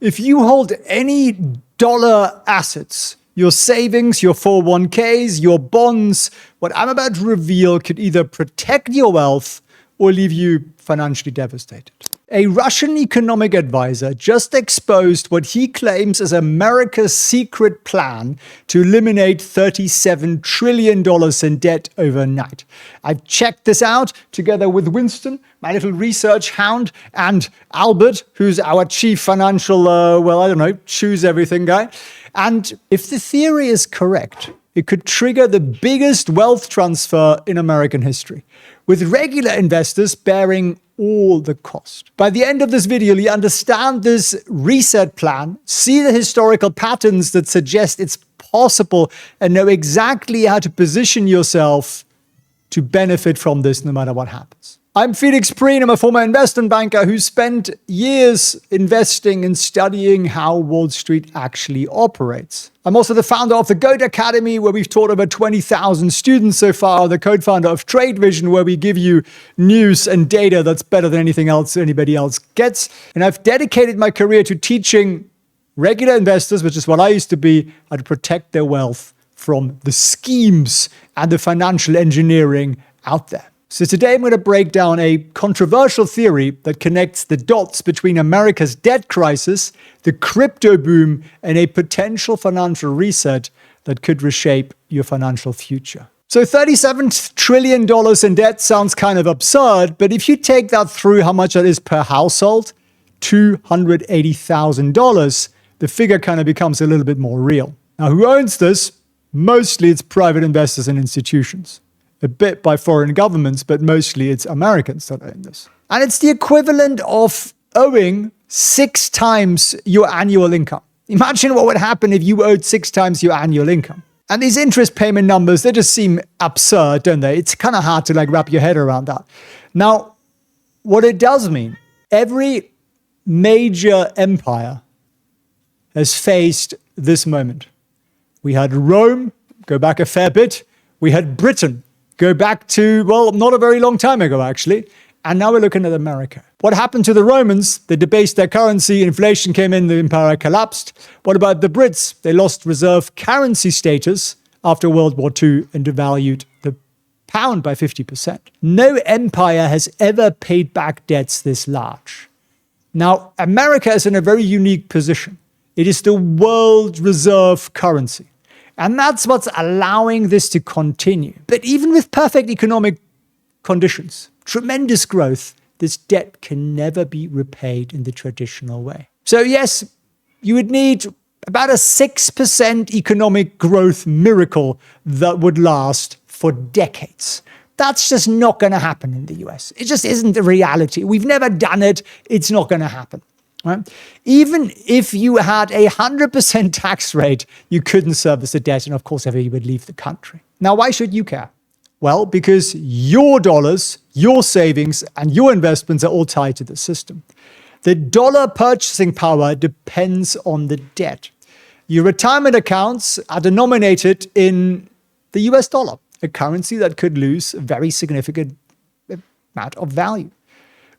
If you hold any dollar assets, your savings, your 401ks, your bonds, what I'm about to reveal could either protect your wealth or leave you financially devastated. A Russian economic advisor just exposed what he claims is America's secret plan to eliminate $37 trillion in debt overnight. I've checked this out together with Winston, my little research hound, and Albert, who's our chief financial, choose everything guy. And if the theory is correct, it could trigger the biggest wealth transfer in American history, with regular investors bearing all the cost. By the end of this video, you understand this reset plan, see the historical patterns that suggest it's possible, and know exactly how to position yourself to benefit from this no matter what happens. I'm Felix Prehn. I'm a former investment banker who spent years investing and studying how Wall Street actually operates. I'm also the founder of the Goat Academy, where we've taught over 20,000 students so far, the co-founder of Trade Vision, where we give you news and data that's better than anything else anybody else gets. And I've dedicated my career to teaching regular investors, which is what I used to be, how to protect their wealth from the schemes and the financial engineering out there. So today I'm going to break down a controversial theory that connects the dots between America's debt crisis, the crypto boom, and a potential financial reset that could reshape your financial future. So $37 trillion in debt sounds kind of absurd, but if you take that through how much that is per household, $280,000, the figure kind of becomes a little bit more real. Now, who owns this? Mostly it's private investors and institutions. A bit by foreign governments, but mostly it's Americans that own this. And it's the equivalent of owing 6 times your annual income. Imagine what would happen if you owed 6 times your annual income. And these interest payment numbers, they just seem absurd, don't they? It's kind of hard to wrap your head around that. Now, what it does mean, every major empire has faced this moment. We had Rome, go back a fair bit. We had Britain, go back to, well, not a very long time ago, actually. And now we're looking at America. What happened to the Romans? They debased their currency, inflation came in, the empire collapsed. What about the Brits? They lost reserve currency status after World War II and devalued the pound by 50%. No empire has ever paid back debts this large. Now, America is in a very unique position. It is the world reserve currency. And that's what's allowing this to continue. But even with perfect economic conditions, tremendous growth, this debt can never be repaid in the traditional way. So yes, you would need about a 6% economic growth miracle that would last for decades. That's just not going to happen in the US. It just isn't the reality. We've never done it. It's not going to happen. Right? Even if you had a 100% tax rate, you couldn't service the debt, and of course, everybody would leave the country. Now, why should you care? Well, because your dollars, your savings, and your investments are all tied to the system. The dollar purchasing power depends on the debt. Your retirement accounts are denominated in the US dollar, a currency that could lose a very significant amount of value.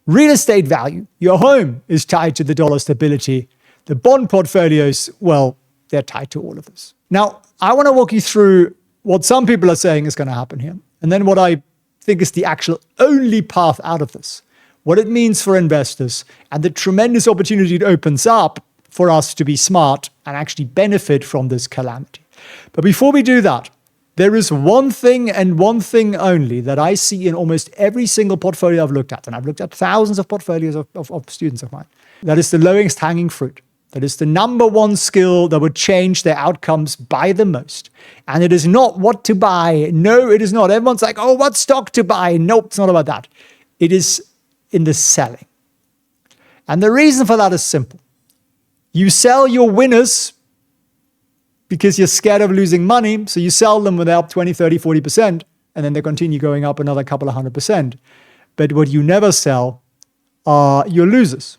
Real estate value, your home, is tied to the dollar stability. The bond portfolios, well, they're tied to all of this. Now, I want to walk you through what some people are saying is going to happen here, and then what I think is the actual only path out of this, what it means for investors, and the tremendous opportunity it opens up for us to be smart and actually benefit from this calamity. But before we do that, there is one thing and one thing only that I see in almost every single portfolio I've looked at, and I've looked at thousands of portfolios of students of mine. That is the lowest hanging fruit. That is the number one skill that would change their outcomes by the most. And it is not what to buy. No, it is not. Everyone's like, oh, what stock to buy? Nope, it's not about that. It is in the selling. And the reason for that is simple. You sell your winners because you're scared of losing money, so you sell them when they're up 20, 30, 40%, and then they continue going up another couple of 100%. But what you never sell are your losers.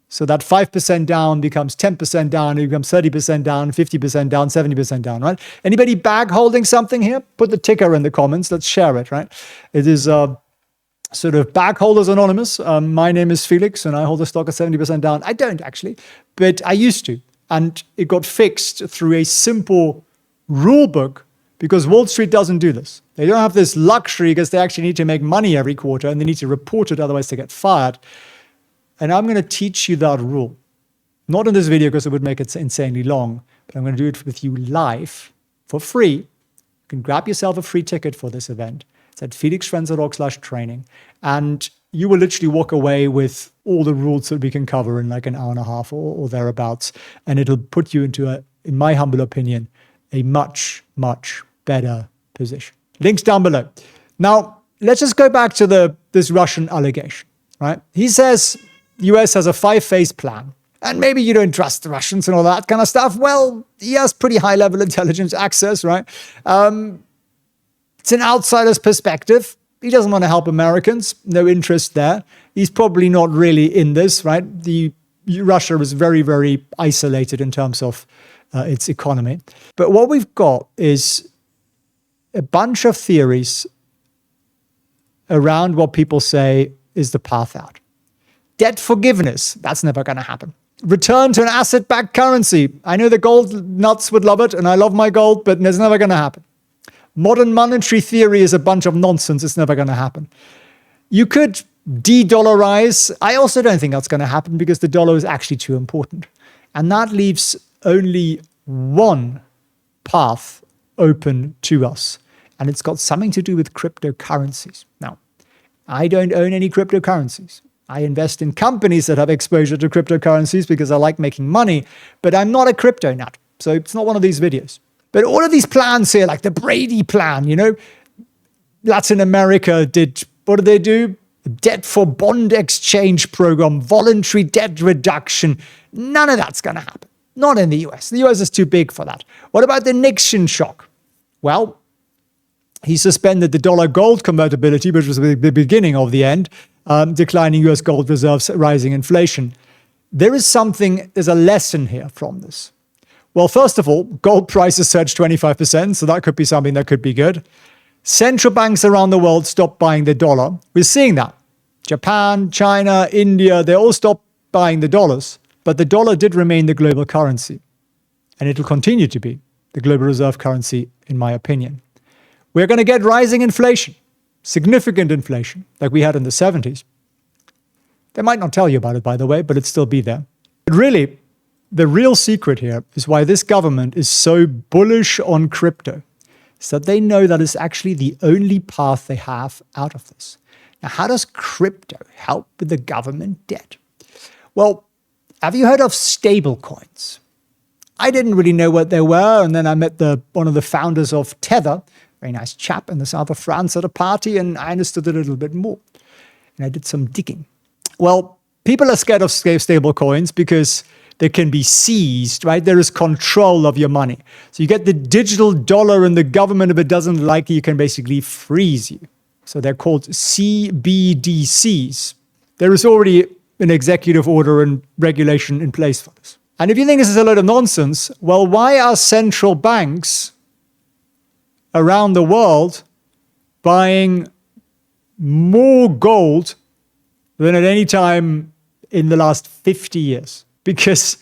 So that 5% down becomes 10% down, it becomes 30% down, 50% down, 70% down, right? Anybody bag holding something here? Put the ticker in the comments, let's share it, right? It is sort of Bagholders Anonymous. My name is Felix and I hold the stock at 70% down. I don't actually, but I used to. And it got fixed through a simple rule book because Wall Street doesn't do this. They don't have this luxury because they actually need to make money every quarter and they need to report it, otherwise they get fired. And I'm going to teach you that rule. Not in this video because it would make it insanely long, but I'm going to do it with you live for free. You can grab yourself a free ticket for this event. It's at felixfrenzer.org/training. And you will literally walk away with all the rules that we can cover in like an hour and a half or thereabouts. And it'll put you into, in my humble opinion, a much, much better position. Links down below. Now, let's just go back to this Russian allegation, right? He says the US has a 5-phase plan. And maybe you don't trust the Russians and all that kind of stuff. Well, he has pretty high-level intelligence access, right? It's an outsider's perspective. He doesn't want to help Americans. No interest there. He's probably not really in this, right? Russia is very, very isolated in terms of its economy. But what we've got is a bunch of theories around what people say is the path out. Debt forgiveness, that's never going to happen. Return to an asset-backed currency. I know the gold nuts would love it, and I love my gold, but it's never going to happen. Modern monetary theory is a bunch of nonsense. It's never going to happen. You could de-dollarize. I also don't think that's going to happen because the dollar is actually too important. And that leaves only one path open to us. And it's got something to do with cryptocurrencies. Now, I don't own any cryptocurrencies. I invest in companies that have exposure to cryptocurrencies because I like making money, but I'm not a crypto nut. So it's not one of these videos. But all of these plans here, like the Brady plan, you know, Latin America what did they do? Debt for bond exchange program, voluntary debt reduction. None of that's going to happen. Not in the US. The US is too big for that. What about the Nixon shock? Well, he suspended the dollar gold convertibility, which was the beginning of the end, declining US gold reserves, rising inflation. There's a lesson here from this. Well, first of all, gold prices surged 25%, so that could be something that could be good. Central banks around the world stopped buying the dollar. We're seeing that. Japan, China, India, they all stopped buying the dollars. But the dollar did remain the global currency. And it'll continue to be the global reserve currency, in my opinion. We're going to get rising inflation, significant inflation, like we had in the 70s. They might not tell you about it, by the way, but it'd still be there. But really, the real secret here is why this government is so bullish on crypto. Is that they know that it's actually the only path they have out of this. Now, how does crypto help with the government debt? Well, have you heard of stablecoins? I didn't really know what they were, and then I met one of the founders of Tether, very nice chap in the south of France at a party, and I understood it a little bit more. And I did some digging. Well, people are scared of stablecoins because they can be seized, right? There is control of your money. So you get the digital dollar and the government, if it doesn't like you, can basically freeze you. So they're called CBDCs. There is already an executive order and regulation in place for this. And if you think this is a load of nonsense, well, why are central banks around the world buying more gold than at any time in the last 50 years? Because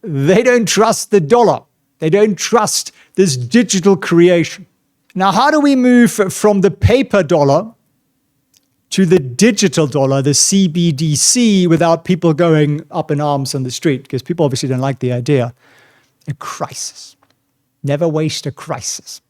they don't trust the dollar. They don't trust this digital creation. Now, how do we move from the paper dollar to the digital dollar, the CBDC, without people going up in arms on the street? Because people obviously don't like the idea. A crisis. Never waste a crisis.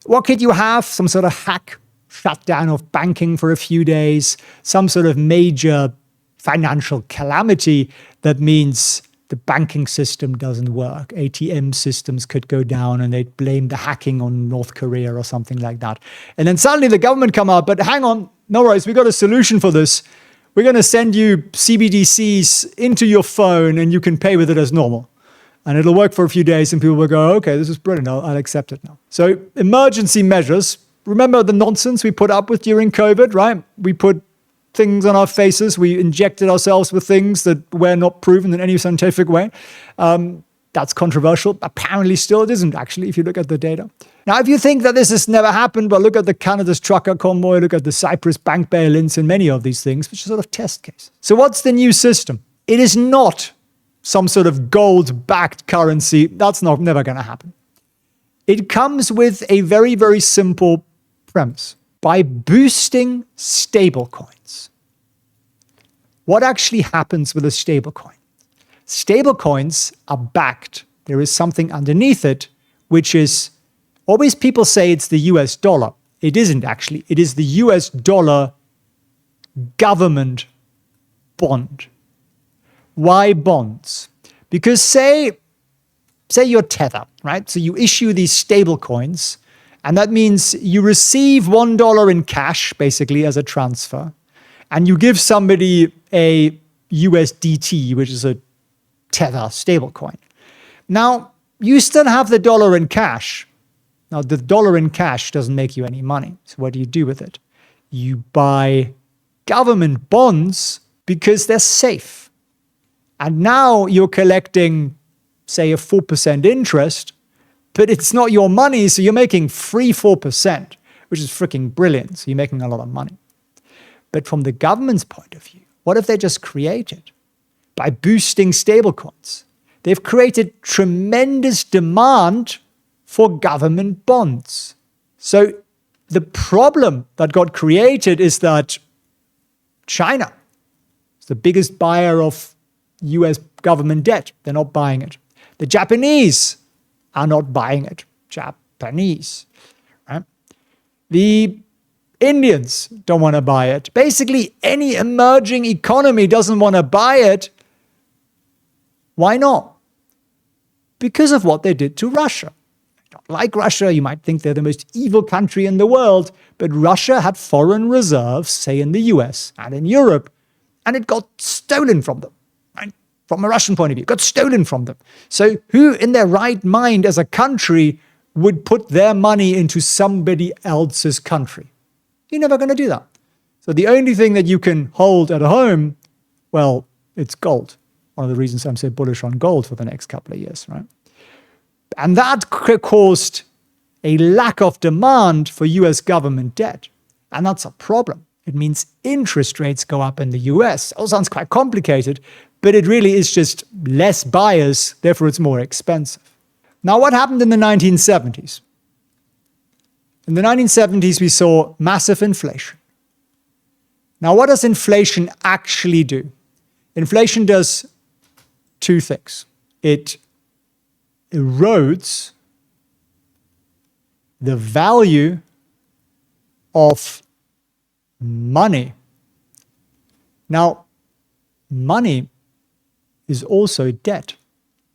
What could you have? Some sort of hack, shutdown of banking for a few days, some sort of major financial calamity that means the banking system doesn't work. ATM systems could go down and they'd blame the hacking on North Korea or something like that. And then suddenly the government come out, but hang on, no worries, we got a solution for this. We're going to send you CBDCs into your phone and you can pay with it as normal. And it'll work for a few days and people will go, okay, this is brilliant, I'll accept it now. So emergency measures. Remember the nonsense we put up with during COVID, right? We put things on our faces. We injected ourselves with things that were not proven in any scientific way. That's controversial. Apparently still it isn't, actually, if you look at the data. Now, if you think that this has never happened, well, look at the Canada's trucker convoy, look at the Cyprus bank bail-ins and many of these things, which are sort of test cases. So what's the new system? It is not some sort of gold-backed currency. That's never going to happen. It comes with a very, very simple premise. By boosting stablecoins. What actually happens with a stablecoin? Stablecoins are backed. There is something underneath it, which is, always people say it's the US dollar. It isn't actually. It is the US dollar government bond. Why bonds? Because say you're Tether, right? So you issue these stable coins, and that means you receive $1 in cash, basically, as a transfer, and you give somebody a USDT, which is a Tether stablecoin. Now, you still have the dollar in cash. Now, the dollar in cash doesn't make you any money. So what do you do with it? You buy government bonds because they're safe. And now you're collecting, say, a 4% interest, but it's not your money, so you're making free 4%, which is freaking brilliant. So you're making a lot of money. But from the government's point of view, what if they just created, by boosting stablecoins, they've created tremendous demand for government bonds. So the problem that got created is that China is the biggest buyer of US government debt. They're not buying it. The Japanese are not buying it. Japanese, right? The Indians don't want to buy it. Basically, any emerging economy doesn't want to buy it. Why not? Because of what they did to Russia. Like Russia, you might think they're the most evil country in the world, but Russia had foreign reserves, say in the US and in Europe, and it got stolen from them. Right? From a Russian point of view, it got stolen from them. So who in their right mind as a country would put their money into somebody else's country? You're never going to do that. So the only thing that you can hold at home, well, it's gold. One of the reasons I'm so bullish on gold for the next couple of years, right? And that caused a lack of demand for US government debt. And that's a problem. It means interest rates go up in the US. It all sounds quite complicated, but it really is just less buyers, therefore it's more expensive. Now, what happened in the 1970s? In the 1970s, we saw massive inflation. Now, what does inflation actually do? Inflation does two things. It erodes the value of money. Now, money is also debt.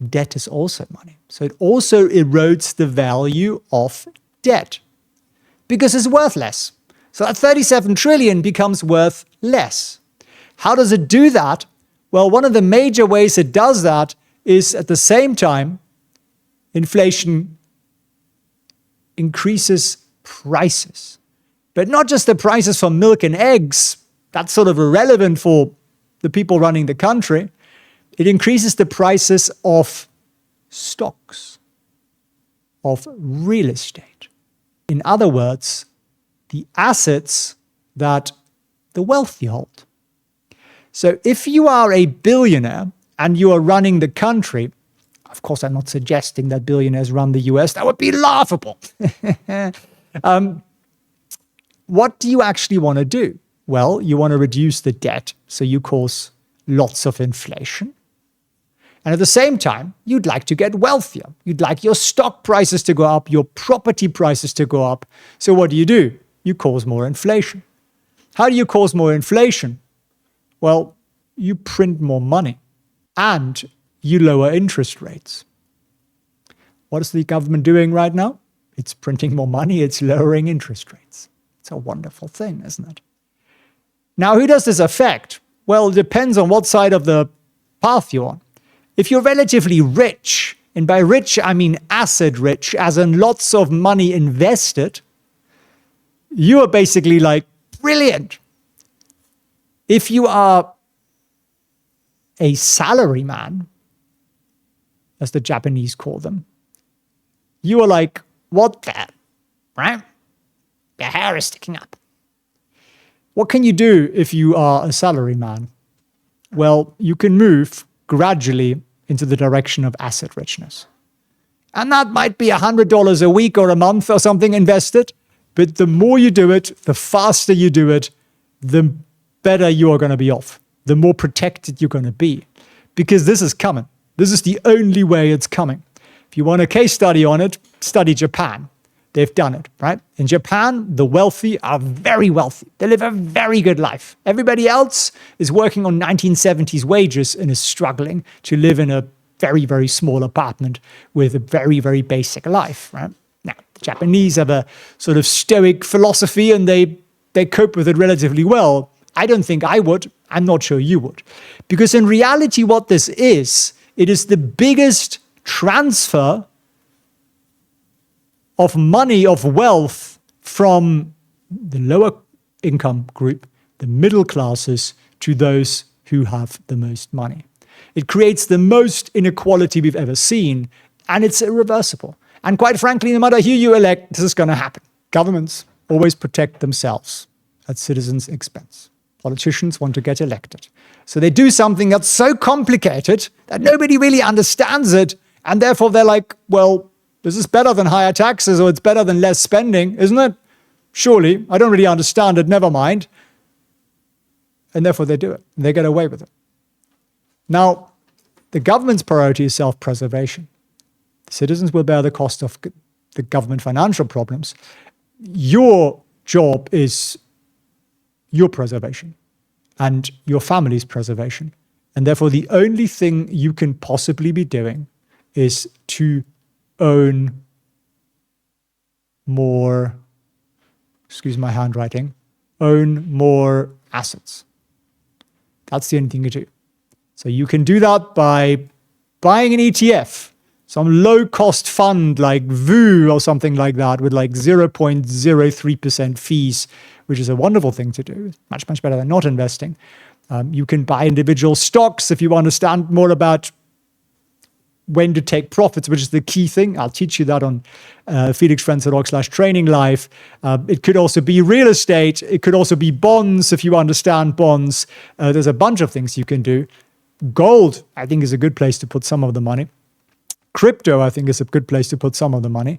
Debt is also money. So it also erodes the value of debt because it's worth less. So that 37 trillion becomes worth less. How does it do that? Well, one of the major ways it does that is at the same time, inflation increases prices. But not just the prices for milk and eggs. That's sort of irrelevant for the people running the country. It increases the prices of stocks, of real estate. In other words, the assets that the wealthy hold. So if you are a billionaire and you are running the country, of course, I'm not suggesting that billionaires run the US. That would be laughable. What do you actually want to do? Well, you want to reduce the debt, so you cause lots of inflation. And at the same time, you'd like to get wealthier. You'd like your stock prices to go up, your property prices to go up. So what do? You cause more inflation. How do you cause more inflation? Well, you print more money and you lower interest rates. What is the government doing right now? It's printing more money, it's lowering interest rates. It's a wonderful thing, isn't it? Now, who does this affect? Well, it depends on what side of the path you're on. If you're relatively rich, and by rich I mean asset rich, as in lots of money invested, you are basically like brilliant. If you are a salaryman, as the Japanese call them, you are like, what the right? Your hair is sticking up. What can you do if you are a salaryman? Well, you can move gradually into the direction of asset richness. And that might be $100 a week or a month or something invested. But the more you do it, the faster you do it, the better you are going to be off, the more protected you're going to be. Because this is coming. This is the only way it's coming. If you want a case study on it, study Japan. They've done it, right? In Japan, the wealthy are very wealthy. They live a very good life. Everybody else is working on 1970s wages and is struggling to live in a very, very small apartment with a very, very basic life, right? Now, the Japanese have a sort of stoic philosophy and they cope with it relatively well. I don't think I would. I'm not sure you would. Because in reality, what this is, it is the biggest transfer of money, of wealth from the lower income group, the middle classes, to those who have the most money. It creates the most inequality we've ever seen, and it's irreversible. And quite frankly, no matter who you elect, this is going to happen. Governments always protect themselves at citizens' expense. Politicians want to get elected. So they do something that's so complicated that nobody really understands it, and therefore they're like, well, this is better than higher taxes, or it's better than less spending, isn't it? Surely, I don't really understand it, never mind. And therefore they do it. They get away with it. Now, the government's priority is self-preservation. Citizens will bear the cost of the government financial problems. Your job is your preservation and your family's preservation. And therefore, the only thing you can possibly be doing is to own more, excuse my handwriting, own more assets. That's the only thing you do. So you can do that by buying an ETF, some low-cost fund like VU or something like that with like 0.03% fees, which is a wonderful thing to do. Much, much better than not investing. You can buy individual stocks if you understand more about when to take profits, which is the key thing. I'll teach you that on felixprehn.org/training live. It could also be real estate. It could also be bonds if you understand bonds. There's a bunch of things you can do. Gold, I think, is a good place to put some of the money. Crypto, I think, is a good place to put some of the money.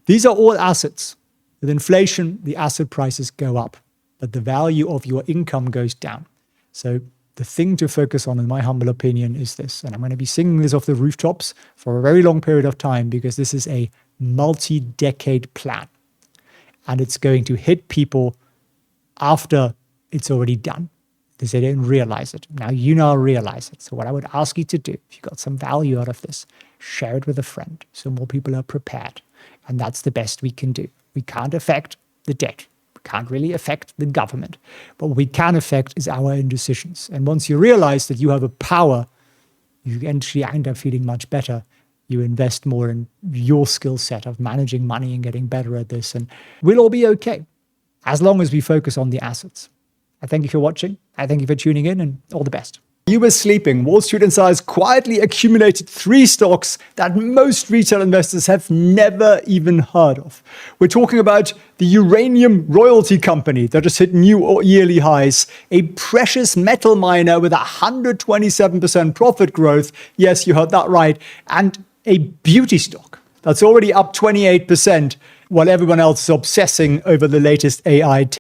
These are all assets. With inflation, the asset prices go up, but the value of your income goes down. So the thing to focus on, in my humble opinion, is this. And I'm going to be singing this off the rooftops for a very long period of time because this is a multi-decade plan. And it's going to hit people after it's already done because they don't realize it. Now you now realize it. So what I would ask you to do, if you got some value out of this, share it with a friend so more people are prepared. And that's the best we can do. We can't affect the debt. Can't really affect the government. But what we can affect is our own decisions. And once you realize that you have a power, you actually end up feeling much better. You invest more in your skill set of managing money and getting better at this. And we'll all be okay as long as we focus on the assets. I thank you for watching. I thank you for tuning in, and all the best. You were sleeping. Wall Street Insiders quietly accumulated 3 stocks that most retail investors have never even heard of. We're talking about the uranium royalty company that just hit new yearly highs, a precious metal miner with 127% profit growth. Yes, you heard that right. And a beauty stock that's already up 28% while everyone else is obsessing over the latest AI